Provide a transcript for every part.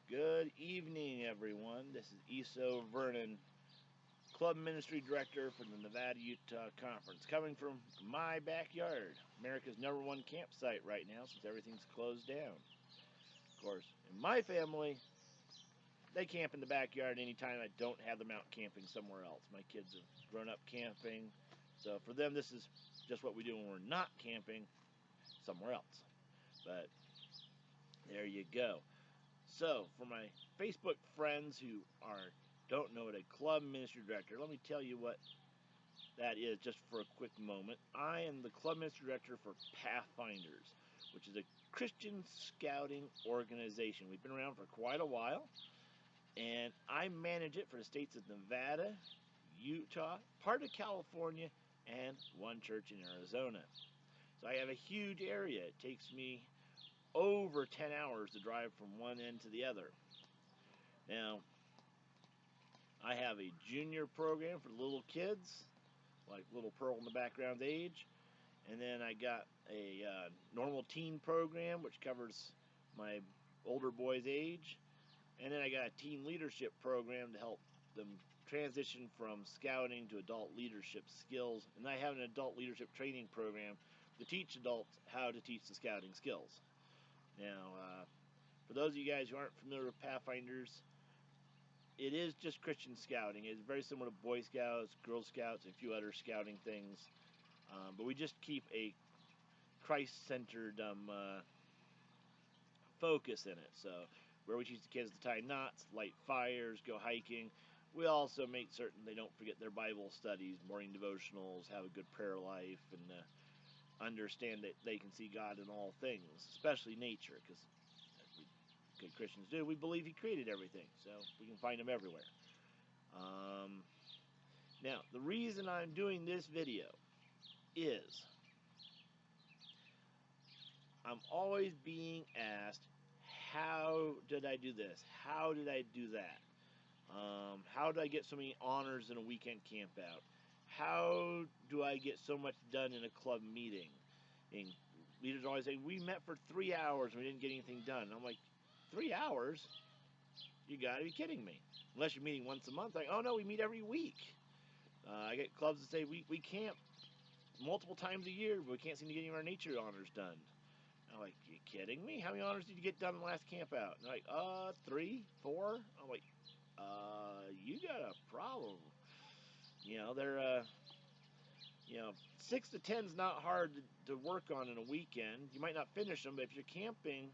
Good evening, everyone. This is Eso Vernon, Club Ministry Director for the Nevada Utah Conference, coming from my backyard, America's #1 campsite right now since everything's closed down. Of course, in my family, they camp in the backyard anytime I don't have them out camping somewhere else. My kids have grown up camping, so for them, this is just what we do when we're not camping somewhere else. But there you go. So, for my Facebook friends who don't know what a club ministry director, let me tell you what that is just for a quick moment. I am the club ministry director for Pathfinders, which is a Christian scouting organization. We've been around for quite a while, and I manage it for the states of Nevada, Utah, part of California, and one church in Arizona. So I have a huge area. It takes me over 10 hours to drive from one end to the other. Now, I have a junior program for little kids, like little Pearl in the background age, and then I got a normal teen program, which covers my older boys' age, and then I got a teen leadership program to help them transition from scouting to adult leadership skills, and I have an adult leadership training program to teach adults how to teach the scouting skills. Now, for those of you guys who aren't familiar with Pathfinders, it is just Christian scouting. It's very similar to Boy Scouts, Girl Scouts, and a few other scouting things. But we just keep a Christ-centered focus in it. So, where we teach the kids to tie knots, light fires, go hiking, we also make certain they don't forget their Bible studies, morning devotionals, have a good prayer life, and understand that they can see God in all things, especially nature, because as we good Christians do, we believe He created everything, so we can find Him everywhere. Now, the reason I'm doing this video is I'm always being asked, how did I do this? How did I do that? How did I get so many honors in a weekend camp out? How do I get so much done in a club meeting? And leaders always say, we met for 3 hours and we didn't get anything done. And I'm like, 3 hours? You gotta be kidding me. Unless you're meeting once a month. Like, oh no, we meet every week. I get clubs that say we camp multiple times a year, but we can't seem to get any of our nature honors done. I'm like, you kidding me? How many honors did you get done in the last camp out? And they're like, 3, 4. I'm like, you got a problem. They're 6 to 10 is not hard to work on in a weekend. You might not finish them, but if you're camping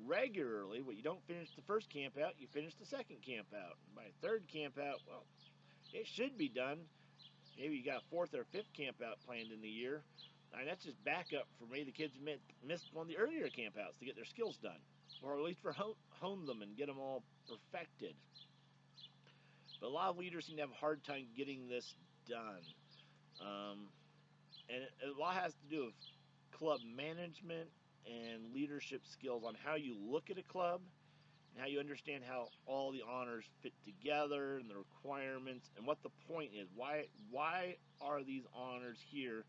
regularly, you don't finish the first camp out, you finish the second camp out. And by third camp out, well, it should be done. Maybe you got a fourth or fifth camp out planned in the year. And that's just backup for maybe the kids missed one of the earlier camp outs to get their skills done, or at least for hone them and get them all perfected. But a lot of leaders seem to have a hard time getting this done. And a lot has to do with club management and leadership skills on how you look at a club and how you understand how all the honors fit together and the requirements and what the point is. Why are these honors here,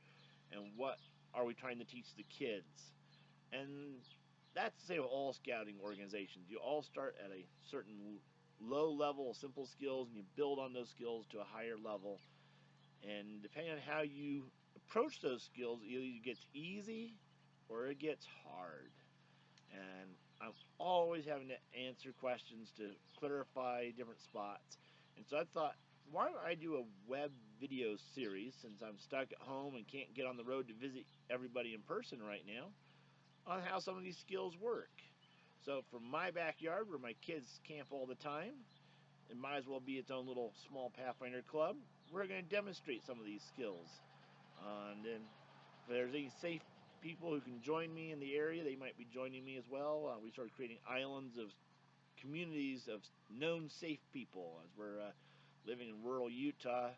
and what are we trying to teach the kids? And that's the same with all scouting organizations. You all start at a certain low level of simple skills, and you build on those skills to a higher level. And depending on how you approach those skills, either it gets easy or it gets hard. And I'm always having to answer questions to clarify different spots. And so I thought, why don't I do a web video series, since I'm stuck at home and can't get on the road to visit everybody in person right now, on how some of these skills work. So from my backyard, where my kids camp all the time, it might as well be its own little small Pathfinder club, we're going to demonstrate some of these skills. And then if there's any safe people who can join me in the area, they might be joining me as well. We started creating islands of communities of known safe people as we're living in rural Utah.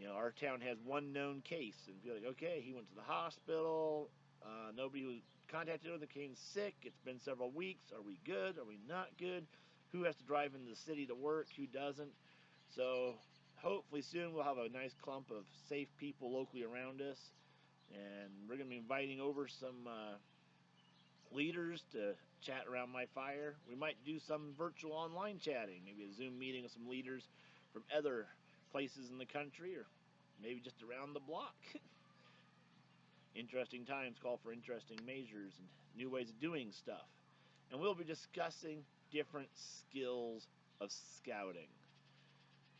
Our town has one known case, and be like, okay, he went to the hospital. Nobody was contacted him, became sick. It's been several weeks. Are we good? Are we not good? Who has to drive into the city to work? Who doesn't? So hopefully soon we'll have a nice clump of safe people locally around us, and we're going to be inviting over some leaders to chat around my fire. We might do some virtual online chatting, maybe a Zoom meeting with some leaders from other places in the country or maybe just around the block. Interesting times call for interesting measures and new ways of doing stuff. And we'll be discussing different skills of scouting.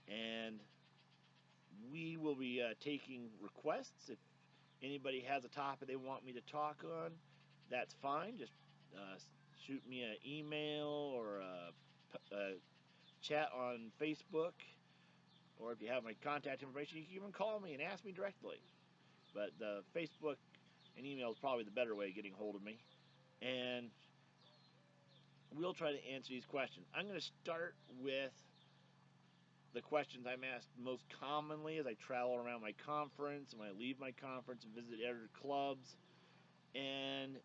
And we will be taking requests. If anybody has a topic they want me to talk on, that's fine. Just shoot me an email or a chat on Facebook. Or if you have my contact information, you can even call me and ask me directly. But Facebook and email is probably the better way of getting a hold of me. And we'll try to answer these questions. I'm going to start with the questions I'm asked most commonly as I travel around my conference and when I leave my conference and visit other clubs. And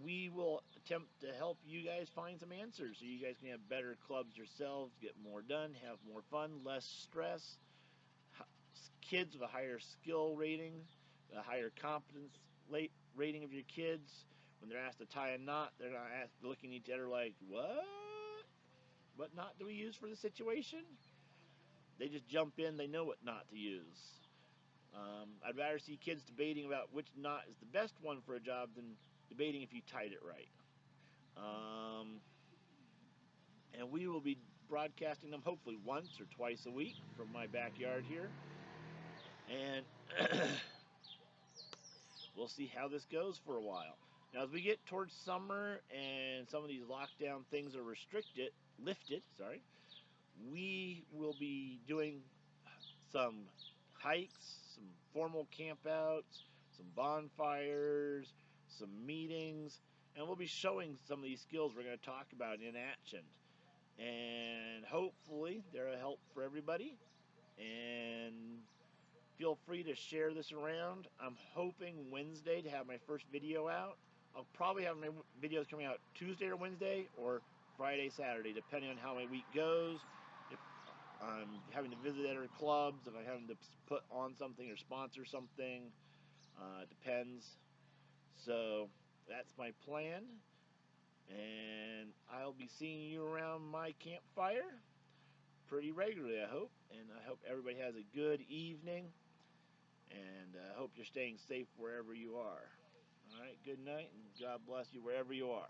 we will attempt to help you guys find some answers so you guys can have better clubs yourselves, get more done, have more fun, less stress. Kids with a higher skill rating, a higher competence rating of your kids. When they're asked to tie a knot, they're not looking at each other like, what? What knot do we use for the situation? They just jump in, they know what knot to use. I'd rather see kids debating about which knot is the best one for a job than debating if you tied it right. And we will be broadcasting them hopefully once or twice a week from my backyard here. And we'll see how this goes for a while. Now, as we get towards summer and some of these lockdown things are lifted, we will be doing some hikes, some formal campouts, some bonfires, some meetings, and we'll be showing some of these skills we're going to talk about in action. And hopefully they're a help for everybody. And feel free to share this around. I'm hoping Wednesday to have my first video out. I'll probably have my videos coming out Tuesday or Wednesday or Friday, Saturday, depending on how my week goes. If I'm having to visit other clubs, if I'm having to put on something or sponsor something, depends. So that's my plan. And I'll be seeing you around my campfire pretty regularly, I hope. And I hope everybody has a good evening. And I hope you're staying safe wherever you are. All right, good night, and God bless you wherever you are.